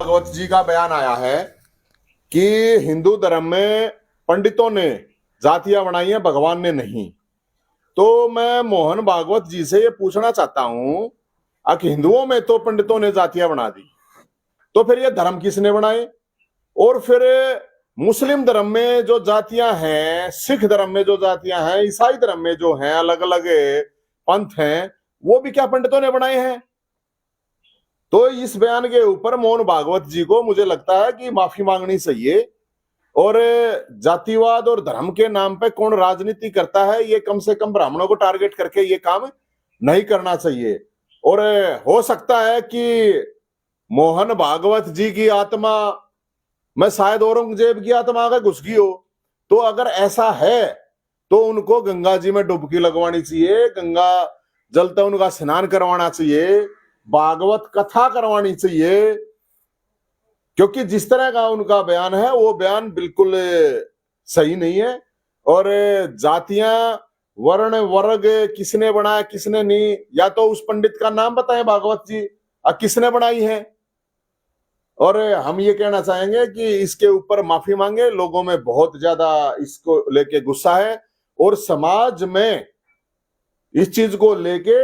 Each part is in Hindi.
भागवत जी का बयान आया है कि हिंदू धर्म में पंडितों ने जातियां बनाई हैं, भगवान ने नहीं। तो मैं मोहन भागवत जी से ये पूछना चाहता हूं कि हिंदुओं में तो पंडितों ने जातियां बना दी, तो फिर ये धर्म किसने बनाए? और फिर मुस्लिम धर्म में जो जातियां हैं, सिख धर्म में जो जातियां हैं, ईसाई धर्म में जो हैं, अलग अलग पंथ हैं, वो भी क्या पंडितों ने बनाए हैं? तो इस बयान के ऊपर मोहन भागवत जी को मुझे लगता है कि माफी मांगनी चाहिए। और जातिवाद और धर्म के नाम पे कौन राजनीति करता है, ये कम से कम ब्राह्मणों को टारगेट करके ये काम नहीं करना चाहिए। और हो सकता है कि मोहन भागवत जी की आत्मा में शायद औरंगजेब की आत्मा आगे घुस गई हो। तो अगर ऐसा है तो उनको गंगा जी में डुबकी लगवानी चाहिए, गंगा जल तक उनका स्नान करवाना चाहिए, भागवत कथा करवानी चाहिए, क्योंकि जिस तरह का उनका बयान है वो बयान बिल्कुल सही नहीं है। और जातियां, वर्ण, वर्ग किसने बनाया किसने नहीं, या तो उस पंडित का नाम बताएं भागवत जी, किसने बनाई है। और हम ये कहना चाहेंगे कि इसके ऊपर माफी मांगे। लोगों में बहुत ज्यादा इसको लेके गुस्सा है और समाज में इस चीज को लेके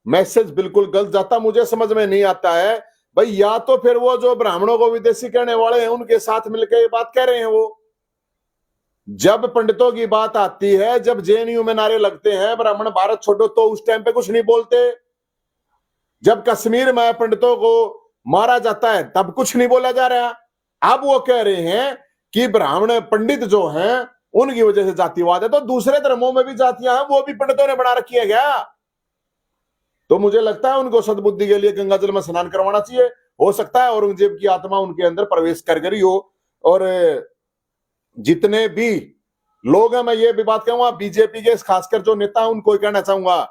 मैसेज बिल्कुल गलत जाता। मुझे समझ में नहीं आता है भाई, या तो फिर वो जो ब्राह्मणों को विदेशी कहने वाले हैं उनके साथ मिलकर ये बात कह रहे हैं। वो जब पंडितों की बात आती है, जब जेएनयू में नारे लगते हैं ब्राह्मण भारत छोड़ो, तो उस टाइम पे कुछ नहीं बोलते। जब कश्मीर में पंडितों को मारा जाता है तब कुछ नहीं बोला जा रहा। अब वो कह रहे हैं कि ब्राह्मण पंडित जो हैं उनकी वजह से जातिवाद है। तो दूसरे धर्मों में भी जातियां हैं, वो भी पंडितों ने बना रखी है क्या? तो मुझे लगता है उनको सद्बुद्धि के लिए गंगा जल में स्नान करवाना चाहिए। हो सकता है औरंगजेब की आत्मा उनके अंदर प्रवेश कर गई हो। और जितने भी लोग हैं, मैं ये भी बात कहूंगा, बीजेपी के खासकर जो नेता उनको कहना चाहूंगा,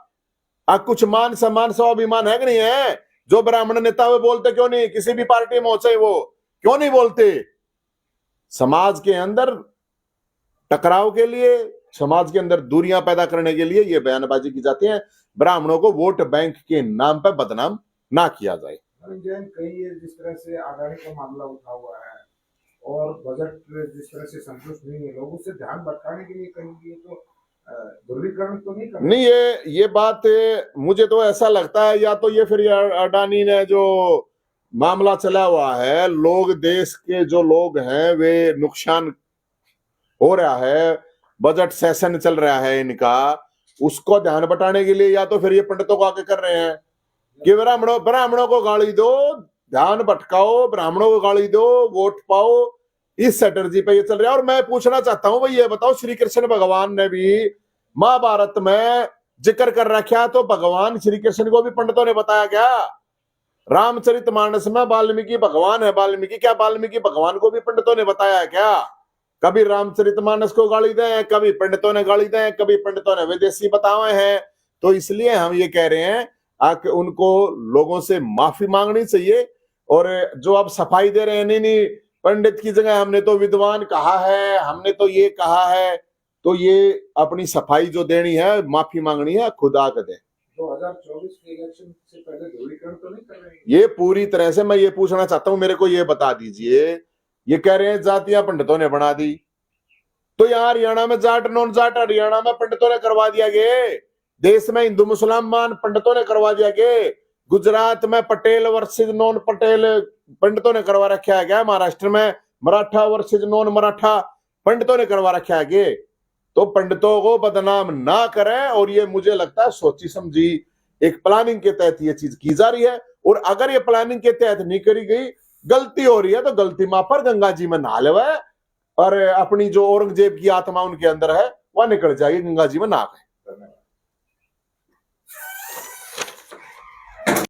कुछ मान सम्मान स्वाभिमान है कि नहीं है? जो ब्राह्मण नेता वो बोलते क्यों नहीं? किसी भी पार्टी में होते वो क्यों नहीं बोलते? समाज के अंदर टकराव के लिए, समाज के अंदर दूरियां पैदा करने के लिए ये बयानबाजी की जाती है। ब्राह्मणों को वोट बैंक के नाम पर बदनाम ना किया जाए। कई जिस तरह से अडानी का मामला उठा हुआ है और बजट जिस तरह से संतुष्ट नहीं है, लोगों से ध्यान भटकाने के लिए कहीं तो ध्रुवीकरण तो नहीं करना। नहीं, ये बात मुझे तो ऐसा लगता है, या तो ये फिर अडानी ने जो मामला चला हुआ है, लोग, देश के जो लोग हैं वे नुकसान हो रहा है, बजट सेशन चल रहा है इनका, उसको ध्यान बटाने के लिए, या तो फिर ये पंडितों को आके कर रहे हैं कि ब्राह्मणों को गाली दो, ध्यान भटकाओ, ब्राह्मणों को गाली दो, वोट पाओ। इस स्ट्रेटजी पे ये चल रहा है। और मैं पूछना चाहता हूं भाई, ये बताओ, श्री कृष्ण भगवान ने भी महाभारत में जिक्र कर रखा, तो भगवान श्री कृष्ण को भी पंडितों ने बताया क्या? रामचरितमानस में वाल्मीकि भगवान है, वाल्मीकि क्या वाल्मीकि भगवान को भी पंडितों ने बताया क्या? कभी रामचरितमानस को गाली दें, कभी पंडितों ने गाली दें, कभी पंडितों ने विदेशी बताए हैं। तो इसलिए हम ये कह रहे हैं कि उनको लोगों से माफी मांगनी चाहिए। और जो अब सफाई दे रहे हैं, नहीं पंडित की जगह हमने तो विद्वान कहा है, हमने तो ये कहा है, तो ये अपनी सफाई जो देनी है, माफी मांगनी है, खुदा कर दे। 2024 के इलेक्शन से पहले ध्रुवीकरण तो नहीं कर रहे हैं? ये पूरी तरह से मैं ये पूछना चाहता हूं, मेरे को ये बता दीजिए। ये कह रहे हैं जातियां पंडितों ने बना दी, तो यहाँ हरियाणा में जाट नॉन जाट हरियाणा में पंडितों ने करवा दिया गया, देश में हिंदू मुसलमान पंडितों ने करवा दिया गया, गुजरात में पटेल वर्सेज नॉन पटेल पंडितों ने करवा रखा है क्या, महाराष्ट्र में मराठा वर्सेज नॉन मराठा पंडितों ने करवा रखा है क्या? तो पंडितों को बदनाम ना करें। और ये मुझे लगता है सोची समझी एक प्लानिंग के तहत ये चीज की जा रही है। और अगर ये प्लानिंग के तहत नहीं करी गई, गलती हो रही है, तो गलती मां पर गंगा जी में नहा लेवे और अपनी जो औरंगजेब की आत्मा उनके अंदर है वह निकल जाएगी, गंगा जी में नहा